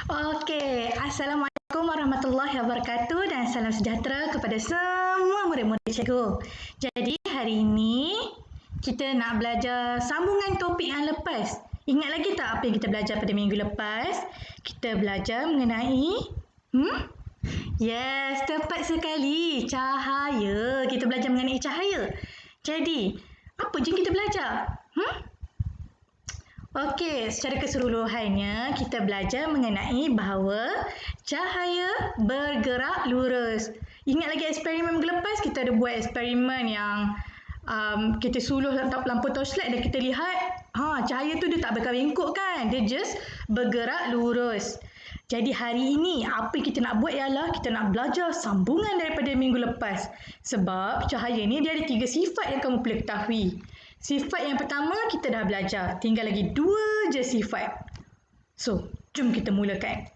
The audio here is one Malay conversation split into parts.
Okey, Assalamualaikum warahmatullahi wabarakatuh dan salam sejahtera kepada semua murid-murid cikgu. Jadi hari ini kita nak belajar sambungan topik yang lepas. Ingat lagi tak apa yang kita belajar pada minggu lepas? Kita belajar mengenai Yes, tepat sekali. Cahaya. Kita belajar mengenai cahaya. Jadi, apa je kita belajar? Okey, secara keseluruhannya kita belajar mengenai bahawa cahaya bergerak lurus. Ingat lagi eksperimen minggu lepas kita ada buat eksperimen yang kita suluh lampu torchlight dan kita lihat cahaya tu dia tak berkabingkuk kan, dia just bergerak lurus. Jadi hari ini apa yang kita nak buat ialah kita nak belajar sambungan daripada minggu lepas. Sebab cahaya ni dia ada 3 sifat yang kamu perlu ketahui. Sifat yang pertama kita dah belajar. Tinggal lagi 2 je sifat. So, jom kita mulakan.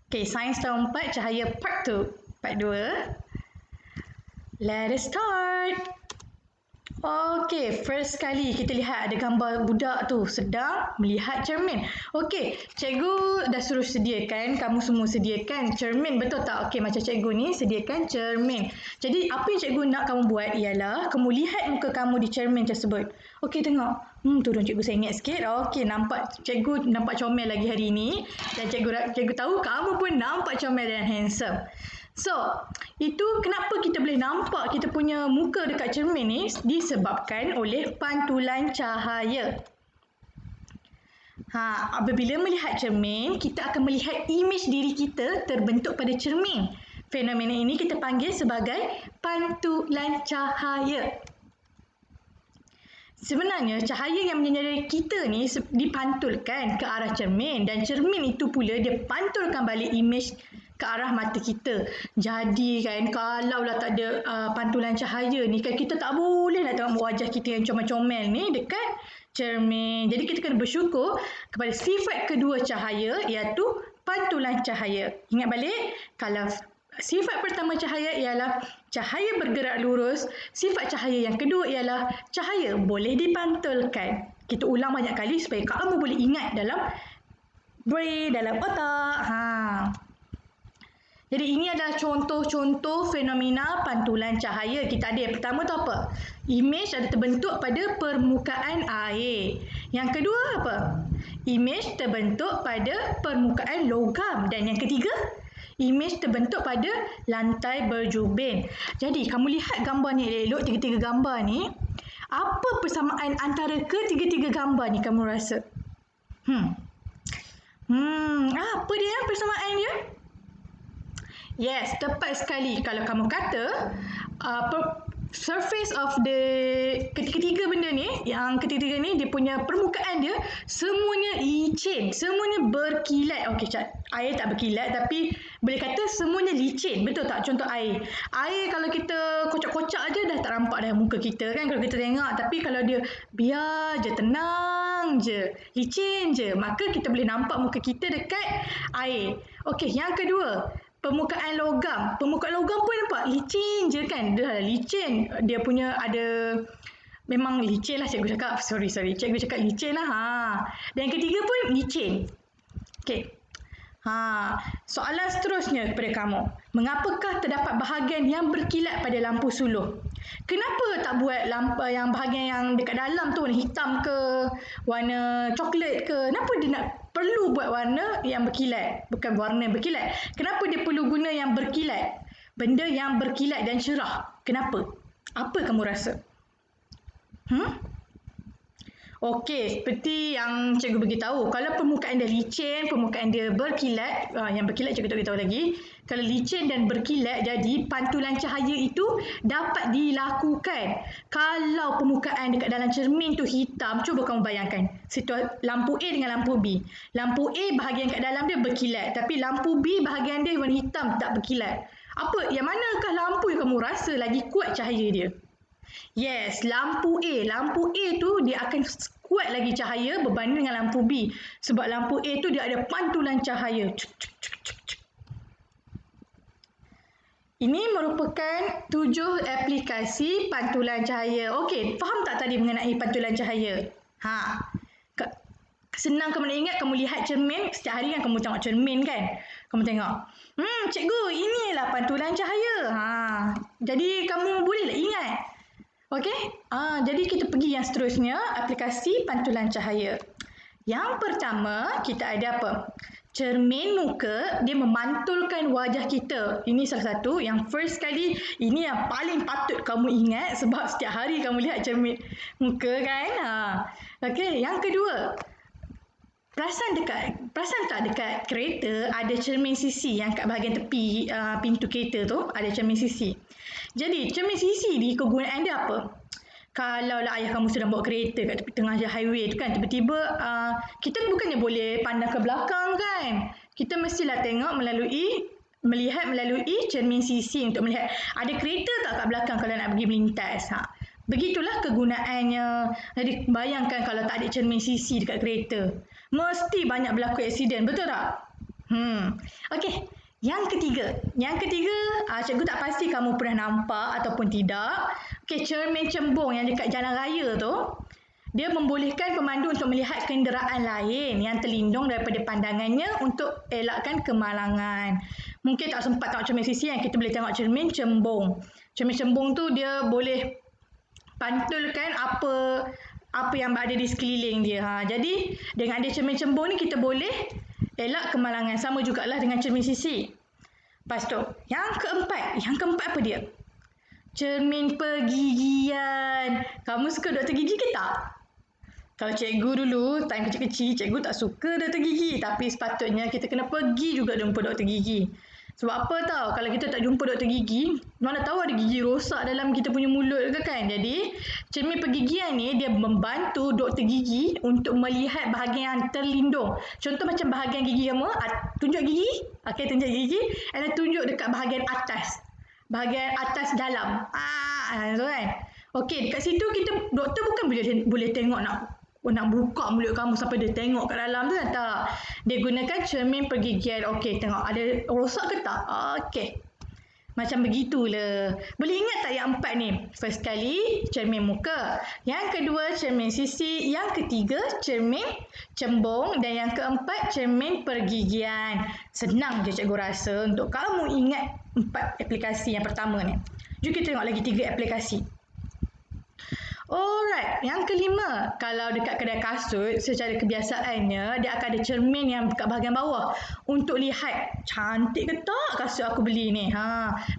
Okay, sains tahun 4 cahaya part 2. Part 2. Let us start. Okay, first kali kita lihat ada gambar budak tu sedang melihat cermin. Okay, cikgu dah suruh sediakan, kamu semua sediakan cermin, betul tak? Okay, macam cikgu ni sediakan cermin. Jadi, apa yang cikgu nak kamu buat ialah kamu lihat muka kamu di cermin tersebut. Okay, tengok. Turun cikgu sengit sikit. Okay, nampak cikgu nampak comel lagi hari ini. Dan cikgu tahu kamu pun nampak comel dan handsome. So, itu kenapa kita boleh nampak kita punya muka dekat cermin ni disebabkan oleh pantulan cahaya. Apabila melihat cermin, kita akan melihat imej diri kita terbentuk pada cermin. Fenomena ini kita panggil sebagai pantulan cahaya. Sebenarnya cahaya yang menyinari kita ni dipantulkan ke arah cermin dan cermin itu pula dia pantulkan balik imej ke arah mata kita. Jadi kan kalaulah tak ada pantulan cahaya ni kan kita tak boleh nak tengok wajah kita yang comel-comel ni dekat cermin. Jadi kita kena bersyukur kepada sifat kedua cahaya iaitu pantulan cahaya. Ingat balik, kalau sifat pertama cahaya ialah cahaya bergerak lurus. Sifat cahaya yang kedua ialah cahaya boleh dipantulkan. Kita ulang banyak kali supaya kamu boleh ingat dalam brain, dalam otak. Jadi ini adalah contoh-contoh fenomena pantulan cahaya. Kita ada yang pertama tu apa? Imej ada terbentuk pada permukaan air. Yang kedua apa? Imej terbentuk pada permukaan logam. Dan yang ketiga, imej terbentuk pada lantai berjubin. Jadi, kamu lihat gambar ni elok, tiga-tiga gambar ni. Apa persamaan antara ketiga-tiga gambar ni kamu rasa? Apa dia persamaan dia? Yes, tepat sekali. Kalau kamu kata surface of the ketiga benda ni, yang ketiga ni dia punya permukaan dia semuanya licin, semuanya berkilat. Okey, air tak berkilat tapi boleh kata semuanya licin. Betul tak? Contoh air. Air kalau kita kocak-kocak aja dah tak nampak dah muka kita kan kalau kita tengok, tapi kalau dia biar je, tenang je, licin je, maka kita boleh nampak muka kita dekat air. Okey, yang kedua, permukaan logam. Permukaan logam pun nampak licin je kan. Dia licin. Dia punya ada memang licin lah cikgu cakap. Sorry. Cikgu cakap licin lah. Dan yang ketiga pun licin. Okey. Soalan seterusnya kepada kamu. Mengapakah terdapat bahagian yang berkilat pada lampu suluh? Kenapa tak buat lampu yang bahagian yang dekat dalam tu warna hitam ke, warna coklat ke? Kenapa dia nak perlu buat warna yang berkilat? Bukan warna yang berkilat. Kenapa dia perlu guna yang berkilat? Benda yang berkilat dan cerah. Kenapa? Apa kamu rasa? Okey, seperti yang cikgu beritahu, kalau permukaan dia licin, permukaan dia berkilat, yang berkilat cikgu tak beritahu lagi. Kalau licin dan berkilat, jadi pantulan cahaya itu dapat dilakukan. Kalau permukaan dekat dalam cermin tu hitam, cuba kamu bayangkan lampu A dengan lampu B. Lampu A bahagian kat dalam dia berkilat, tapi lampu B bahagian dia warna hitam tak berkilat. Yang manakah lampu yang kamu rasa lagi kuat cahaya dia? Yes, lampu A. Lampu A tu dia akan kuat lagi cahaya berbanding dengan lampu B. Sebab lampu A tu dia ada pantulan cahaya. Ini merupakan 7 aplikasi pantulan cahaya. Okey, faham tak tadi mengenai pantulan cahaya? senang kamu nak ingat, kamu lihat cermin, setiap hari kan kamu tengok cermin kan. Kamu tengok, cikgu, inilah pantulan cahaya. Jadi kamu bolehlah ingat. Okey? Jadi kita pergi yang seterusnya, aplikasi pantulan cahaya. Yang pertama, kita ada apa? Cermin muka, dia memantulkan wajah kita. Ini salah satu yang first kali, ini yang paling patut kamu ingat sebab setiap hari kamu lihat cermin muka kan. Okey, yang kedua, perasan tak dekat kereta ada cermin sisi yang kat bahagian tepi pintu kereta tu ada cermin sisi. Jadi cermin sisi ni kegunaan dia apa? Kalau lah ayah kamu sedang bawa kereta kat tepi tengah highway tu kan, tiba-tiba kita bukannya boleh pandang ke belakang kan. Kita mestilah tengok melihat melalui cermin sisi untuk melihat ada kereta tak kat belakang kalau nak pergi melintas. Begitulah kegunaannya. Jadi bayangkan kalau tak ada cermin sisi dekat kereta, mesti banyak berlaku aksiden, betul tak? Okey. Yang ketiga, cikgu tak pasti kamu pernah nampak ataupun tidak. Okey, cermin cembung yang dekat jalan raya tu, dia membolehkan pemandu untuk melihat kenderaan lain yang terlindung daripada pandangannya untuk elakkan kemalangan. Mungkin tak sempat tengok cermin sisi, yang kita boleh tengok cermin cembung. Cermin cembung tu dia boleh pantulkan apa yang ada di sekeliling dia. Jadi dengan ada cermin cembung ni kita boleh elak kemalangan. Sama jugalah dengan cermin sisi. Lepas tu, yang keempat apa dia? Cermin pergigian. Kamu suka doktor gigi ke tak? Kalau cikgu dulu, time kecil-kecil, cikgu tak suka doktor gigi. Tapi sepatutnya kita kena pergi juga jumpa doktor gigi. Sebab apa tahu, kalau kita tak jumpa doktor gigi, mana tahu ada gigi rosak dalam kita punya mulut ke kan. Jadi, cermin pergigian ni dia membantu doktor gigi untuk melihat bahagian yang terlindung. Contoh macam bahagian gigi kamu, tunjuk gigi. Okey, tunjuk gigi. Dan tunjuk dekat bahagian atas. Bahagian atas dalam. Tu kan. Okey, dekat situ doktor bukan boleh tengok nak buka mulut kamu sampai dia tengok kat dalam tu kan, tak. Dia gunakan cermin pergigian. Okey, tengok ada rosak ke tak? Okey. Macam begitulah. Boleh ingat tak yang empat ni? First kali, cermin muka. Yang kedua, cermin sisi. Yang ketiga, cermin cembung. Dan yang keempat, cermin pergigian. Senang je cikgu rasa untuk kamu ingat 4 aplikasi yang pertama ni. Jom kita tengok lagi 3 aplikasi. Alright, yang kelima, kalau dekat kedai kasut, secara kebiasaannya, dia akan ada cermin yang dekat bahagian bawah untuk lihat cantik ke tak kasut aku beli ni.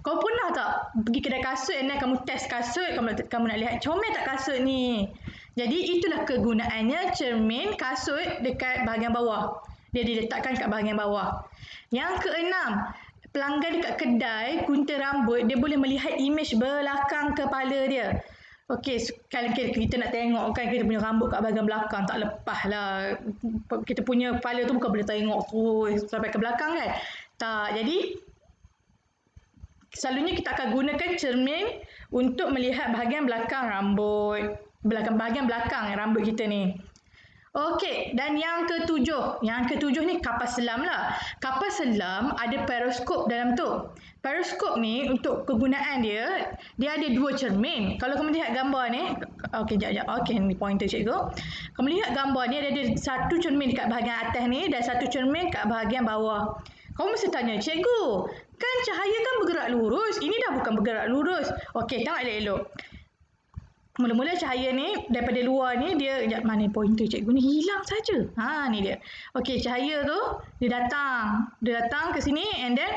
Kau pernah tak pergi kedai kasut dan kamu test kasut, kamu nak lihat comel tak kasut ni. Jadi itulah kegunaannya cermin kasut dekat bahagian bawah. Dia diletakkan kat bahagian bawah. Yang keenam, pelanggan dekat kedai gunting rambut, dia boleh melihat imej belakang kepala dia. Okey, kalau kita nak tengok kan kita punya rambut kat bahagian belakang, tak lepas lah. Kita punya kepala tu bukan boleh tengok sampai ke belakang kan. Tak, jadi selalunya kita akan gunakan cermin untuk melihat bahagian belakang rambut. Bahagian belakang rambut kita ni. Okey, dan yang ketujuh ni kapal selam lah. Kapal selam ada periskop dalam tu. Periskop ni untuk kegunaan dia ada 2 cermin. Kalau kamu lihat gambar ni, okey jap. Okey, ni pointer cikgu. Kamu lihat gambar ni ada satu cermin dekat bahagian atas ni dan satu cermin kat bahagian bawah. Kamu mesti tanya, cikgu, kan cahaya kan bergerak lurus. Ini dah bukan bergerak lurus. Okey, tengok elok-elok. Mula-mula cahaya ni daripada luar ni dia mana pointer cikgu ni hilang saja. Ni dia. Okey, cahaya tu dia datang ke sini and then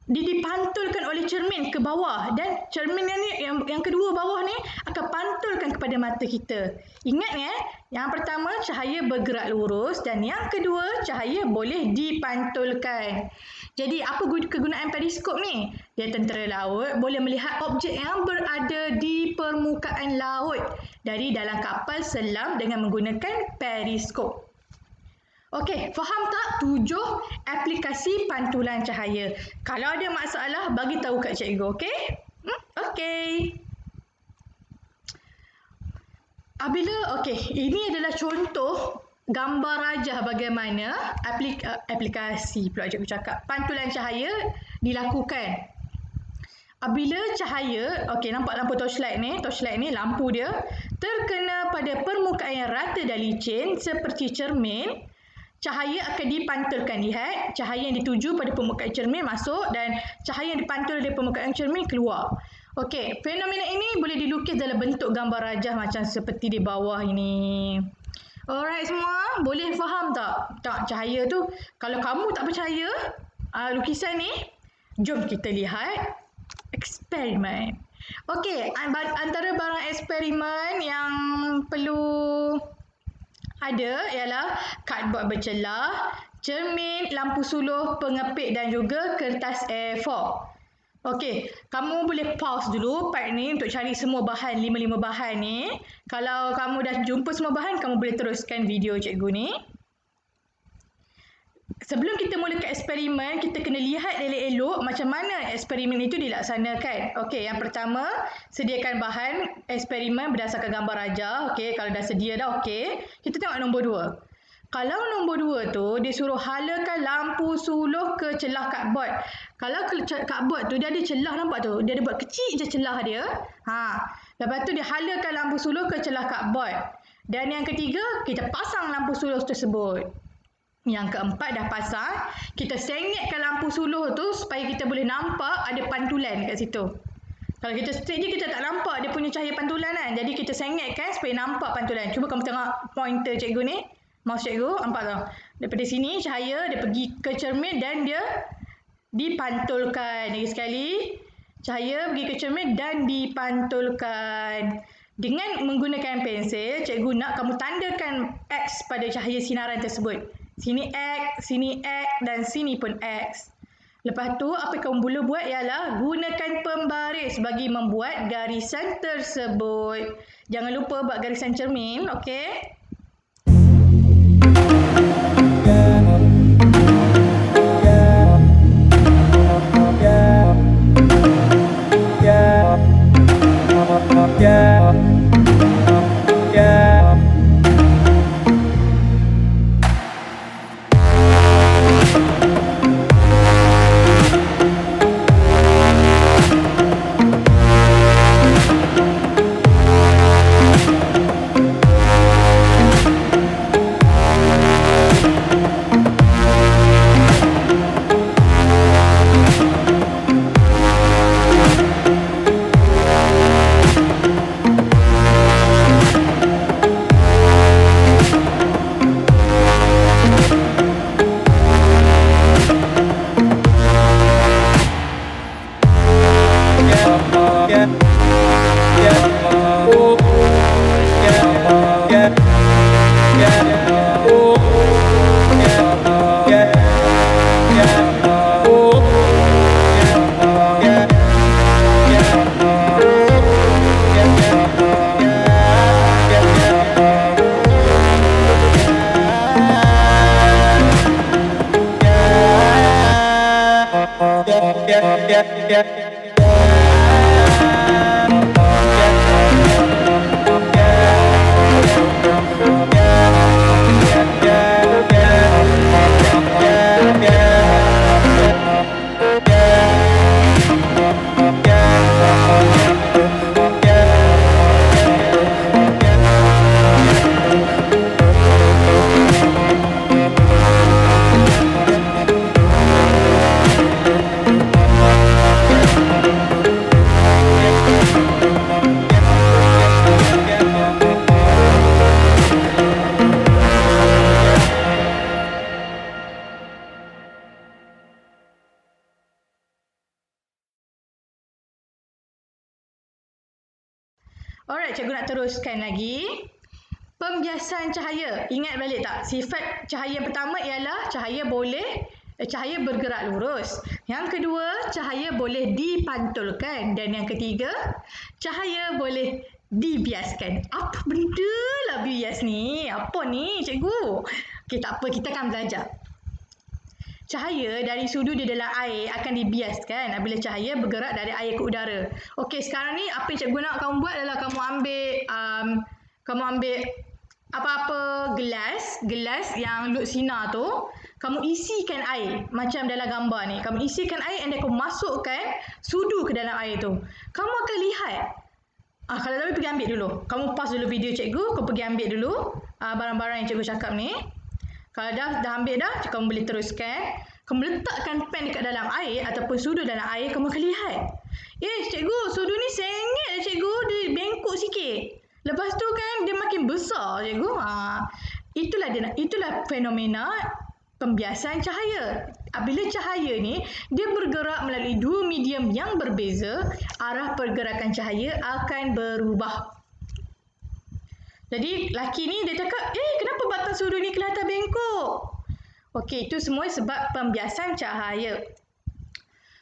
dia dipantulkan oleh cermin ke bawah dan cermin yang kedua bawah ni akan pantulkan kepada mata kita. Ingat ya, yang pertama cahaya bergerak lurus dan yang kedua cahaya boleh dipantulkan. Jadi apa kegunaan periskop ni? Dia tentera laut boleh melihat objek yang berada di permukaan laut dari dalam kapal selam dengan menggunakan periskop. Okey, faham tak 7 aplikasi pantulan cahaya? Kalau ada masalah, bagi tahu kat cikgu, okey? Okey. Ini adalah contoh gambar rajah bagaimana aplikasi pula cikgu cakap pantulan cahaya dilakukan. Apabila cahaya, okey, nampak lampu torchlight ni lampu dia terkena pada permukaan yang rata dan licin seperti cermin, cahaya akan dipantulkan. Lihat, cahaya yang dituju pada permukaan cermin masuk dan cahaya yang dipantul dari permukaan cermin keluar. Okey, fenomena ini boleh dilukis dalam bentuk gambar rajah macam seperti di bawah ini. Alright semua, boleh faham tak? Tak, cahaya tu, kalau kamu tak percaya lukisan ni, jom kita lihat eksperimen. Okey, antara barang eksperimen yang perlu ada ialah cardboard bercelah, cermin, lampu suluh, pengepit dan juga kertas A4. Okey, kamu boleh pause dulu part ni untuk cari semua bahan, 5 bahan ni. Kalau kamu dah jumpa semua bahan, kamu boleh teruskan video cikgu ni. Sebelum kita mulakan eksperimen, kita kena lihat elok-elok macam mana eksperimen itu dilaksanakan. Okey, yang pertama, sediakan bahan eksperimen berdasarkan gambar rajah. Okey, kalau dah sedia dah, okey. Kita tengok nombor 2. Kalau nombor 2 tu, dia suruh halakan lampu suluh ke celah cardboard. Kalau cardboard tu, dia ada celah, nampak tu? Dia ada buat kecil je celah dia. Lepas tu, dia halakan lampu suluh ke celah cardboard. Dan yang ketiga, kita pasang lampu suluh tersebut. Yang keempat dah pasang, kita sengitkan lampu suluh tu supaya kita boleh nampak ada pantulan kat situ. Kalau kita straight je, kita tak nampak dia punya cahaya pantulan kan. Jadi kita sengitkan supaya nampak pantulan. Cuba kamu tengok pointer cikgu ni. Mouse cikgu, nampak tak? Daripada sini cahaya dia pergi ke cermin dan dia dipantulkan. Lagi sekali, cahaya pergi ke cermin dan dipantulkan. Dengan menggunakan pensel, cikgu nak kamu tandakan X pada cahaya sinaran tersebut. Sini X, dan sini pun X. Lepas tu, apa yang kamu boleh buat ialah gunakan pembaris bagi membuat garisan tersebut. Jangan lupa buat garisan cermin, okey? Alright, cikgu nak teruskan lagi. Pembiasan cahaya. Ingat balik tak? Sifat cahaya yang pertama ialah cahaya bergerak lurus. Yang kedua, cahaya boleh dipantulkan. Dan yang ketiga, cahaya boleh dibiaskan. Apa benda lah bias ni? Apa ni, cikgu? Okey, tak apa. Kita akan belajar. Cahaya dari sudu di dalam air akan dibiaskan apabila cahaya bergerak dari air ke udara. Okey, sekarang ni apa yang cikgu nak kamu buat adalah kamu ambil apa-apa gelas yang lut sinar tu. kamu isikan air macam dalam gambar ni. Kamu isikan air and then kamu masukkan sudu ke dalam air tu. Kamu akan lihat. Kalau tak pergi ambil dulu. Kamu pause dulu video cikgu, kamu pergi ambil dulu barang-barang yang cikgu cakap ni. Kalau dah ambil dah, kamu boleh teruskan. Kamu letakkan pen dekat dalam air ataupun sudu dalam air, kamu akan lihat. Cikgu, sudu ni sengit lah cikgu, dia bengkok sikit. Lepas tu kan dia makin besar cikgu. Itulah fenomena pembiasan cahaya. Apabila cahaya ni dia bergerak melalui dua medium yang berbeza, arah pergerakan cahaya akan berubah. Jadi laki ni dia cakap, kenapa batang sudu ni kelihatan bengkok? Okey, itu semua sebab pembiasan cahaya.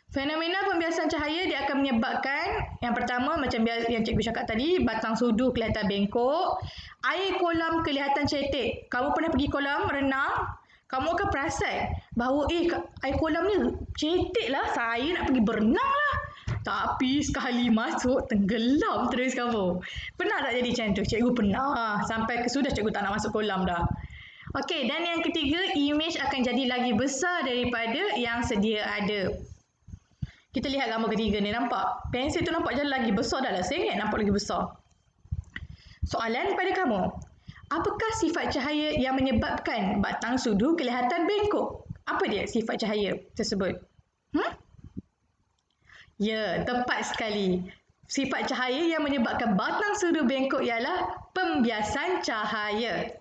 Fenomena pembiasan cahaya dia akan menyebabkan yang pertama macam yang cikgu cakap tadi, batang sudu kelihatan bengkok, air kolam kelihatan cetek. Kamu pernah pergi kolam renang, kamu akan perasan bahawa air kolam ni cetek lah, saya nak pergi berenang lah. Tapi sekali masuk tenggelam terus kamu. Pernah tak jadi macam tu? Cikgu pernah. Sampai sudah cikgu tak nak masuk kolam dah. Okey, dan yang ketiga, imej akan jadi lagi besar daripada yang sedia ada. Kita lihat gambar ketiga ni, nampak? Pensel tu nampak jadi lagi besar dah lah. Sengit nampak lagi besar. Soalan pada kamu. Apakah sifat cahaya yang menyebabkan batang sudu kelihatan bengkok? Apa dia sifat cahaya tersebut? Ya, tepat sekali. Sifat cahaya yang menyebabkan batang sudu bengkok ialah pembiasan cahaya.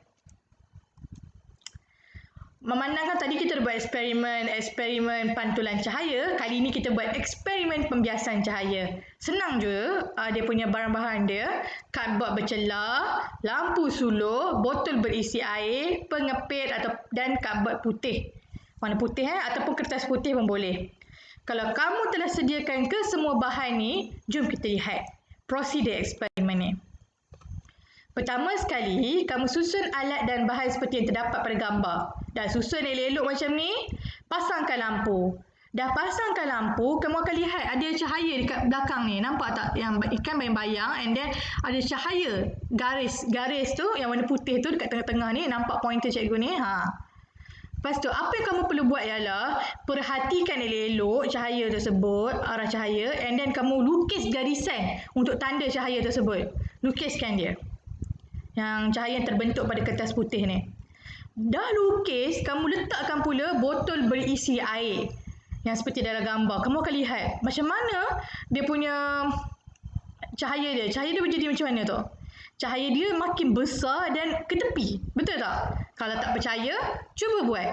Memandangkan tadi kita buat eksperimen pantulan cahaya, kali ini kita buat eksperimen pembiasan cahaya. Senang je, dia punya bahan-bahan dia, cardboard bercelah, lampu suluh, botol berisi air, pengepit dan cardboard putih. Warna putih ataupun kertas putih pun boleh. Kalau kamu telah sediakan ke semua bahan ni, jom kita lihat prosedur eksperimen ni. Pertama sekali, kamu susun alat dan bahan seperti yang terdapat pada gambar. Dah susun elok-elok macam ni, pasangkan lampu. Dah pasangkan lampu, kamu akan lihat ada cahaya dekat belakang ni. Nampak tak? Yang ikan bayang-bayang and then ada cahaya. Garis tu, yang warna putih tu dekat tengah-tengah ni. Nampak pointer cikgu ni? Lepas tu, apa yang kamu perlu buat ialah perhatikan elok-elok cahaya tersebut, arah cahaya, and then kamu lukis garisan untuk tanda cahaya tersebut. Lukiskan dia. Yang cahaya yang terbentuk pada kertas putih ni. Dah lukis, kamu letakkan pula botol berisi air. Yang seperti dalam gambar. Kamu akan lihat macam mana dia punya cahaya dia. Cahaya dia menjadi macam mana tu? Cahaya dia makin besar dan ke tepi. Betul tak? Kalau tak percaya, cuba buat.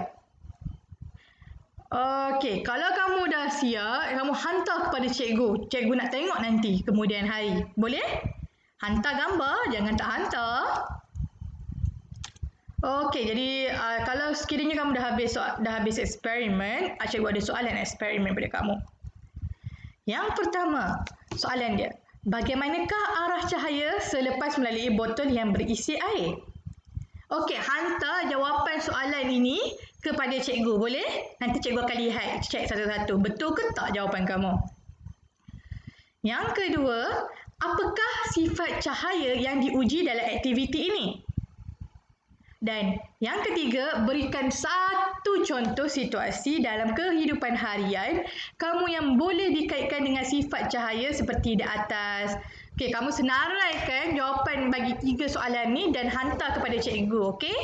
Okey, kalau kamu dah siap, kamu hantar kepada cikgu. Cikgu nak tengok nanti kemudian hari. Boleh? Hantar gambar, jangan tak hantar. Okey, jadi kalau sekiranya kamu dah habis eksperimen, cikgu ada soalan eksperimen pada kamu. Yang pertama, soalan dia, bagaimanakah arah cahaya selepas melalui botol yang berisi air? Okey, hantar jawapan soalan ini kepada cikgu, boleh? Nanti cikgu akan lihat, cek satu-satu. Betul ke tak jawapan kamu? Yang kedua, apakah sifat cahaya yang diuji dalam aktiviti ini? Dan yang ketiga, berikan satu contoh situasi dalam kehidupan harian kamu yang boleh dikaitkan dengan sifat cahaya seperti di atas. Okey, kamu senaraikan jawapan bagi 3 soalan ni dan hantar kepada cikgu, okey?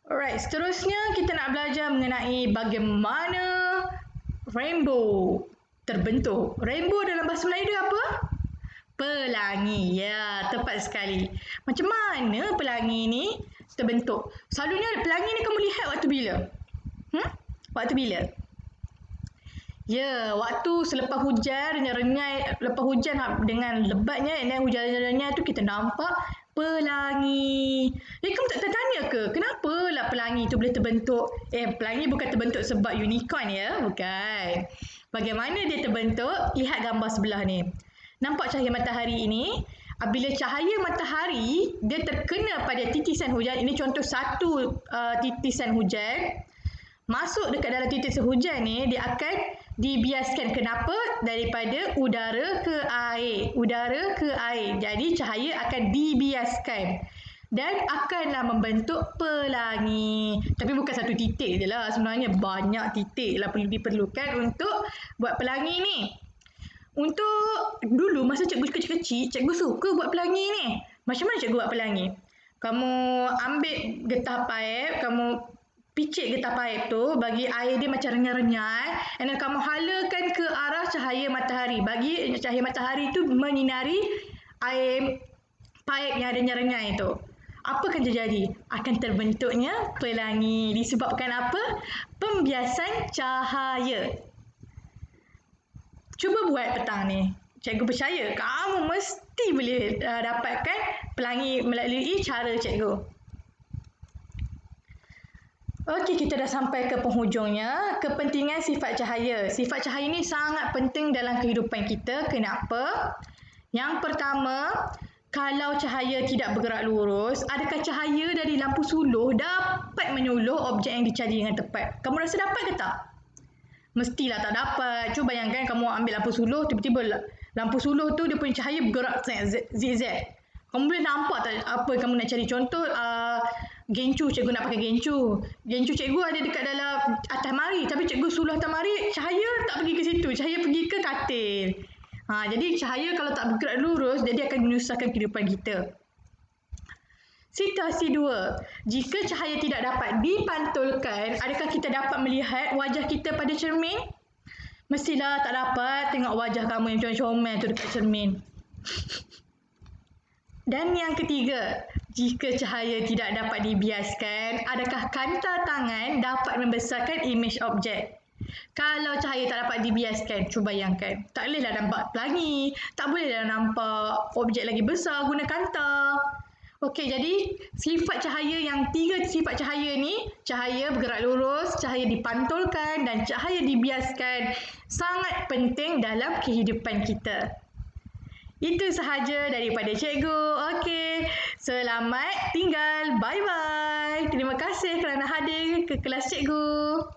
Alright, seterusnya kita nak belajar mengenai bagaimana rainbow terbentuk. Rainbow dalam bahasa Melayu dia apa? Pelangi. Ya, tepat sekali. Macam mana pelangi ni terbentuk? Selalunya pelangi ni kamu lihat waktu bila? Waktu bila? Ya, waktu selepas hujan, rengai, lepas hujan dengan lebatnya, dan hujan-hujannya tu kita nampak pelangi. Jadi kamu tak tertanya ke? Kenapalah pelangi tu boleh terbentuk? Pelangi bukan terbentuk sebab unicorn ya, bukan. Bagaimana dia terbentuk? Lihat gambar sebelah ni. Nampak cahaya matahari ini? Apabila cahaya matahari dia terkena pada titisan hujan, ini contoh satu titisan hujan, masuk dekat dalam titisan hujan ni, dia akan dibiaskan. Kenapa? Daripada udara ke air. Udara ke air. Jadi cahaya akan dibiaskan. dan akanlah membentuk pelangi. Tapi bukan satu titik je lah. Sebenarnya banyak titik lah diperlukan untuk buat pelangi ni. Untuk dulu masa cikgu kecil-kecil, cikgu suka buat pelangi ni. Macam mana cikgu buat pelangi? Kamu ambil getah paip, kamu picit getah paip tu, bagi air dia macam renyah-renyah, and then kamu halakan ke arah cahaya matahari. Bagi cahaya matahari tu menyinari air paip yang renyah-renyah itu. Apa akan terjadi? Akan terbentuknya pelangi. Disebabkan apa? Pembiasan cahaya. Cuba buat petang ni. Cikgu percaya kamu mesti boleh dapatkan pelangi melalui cara cikgu. Okey, kita dah sampai ke penghujungnya. Kepentingan sifat cahaya. Sifat cahaya ni sangat penting dalam kehidupan kita. Kenapa? Yang pertama, kalau cahaya tidak bergerak lurus, adakah cahaya dari lampu suluh dapat menyuluh objek yang dicari dengan tepat? Kamu rasa dapat ke tak? Mestilah tak dapat. Cuba bayangkan kamu ambil lampu suluh, tiba-tiba lampu suluh tu dia punya cahaya bergerak zigzag. Kamu boleh nampak tak apa kamu nak cari? Contoh, gencu, cikgu nak pakai gencu. Gencu cikgu ada dekat dalam atas mari, tapi cikgu suluh atas mari, cahaya tak pergi ke situ, cahaya pergi ke katil. Jadi cahaya kalau tak bergerak lurus, jadi akan menyusahkan kehidupan kita. Situasi 2. Jika cahaya tidak dapat dipantulkan, adakah kita dapat melihat wajah kita pada cermin? Mestilah tak dapat tengok wajah kamu yang comel-comel tu dekat cermin. Dan yang ketiga, jika cahaya tidak dapat dibiaskan, adakah kanta tangan dapat membesarkan imej objek? Kalau cahaya tak dapat dibiaskan, cuba bayangkan. Tak bolehlah nampak pelangi, tak bolehlah nampak objek lagi besar guna kanta. Okey, jadi sifat cahaya yang 3 sifat cahaya ni, cahaya bergerak lurus, cahaya dipantulkan dan cahaya dibiaskan, sangat penting dalam kehidupan kita. Itu sahaja daripada cikgu. Okey, selamat tinggal. Bye-bye. Terima kasih kerana hadir ke kelas cikgu.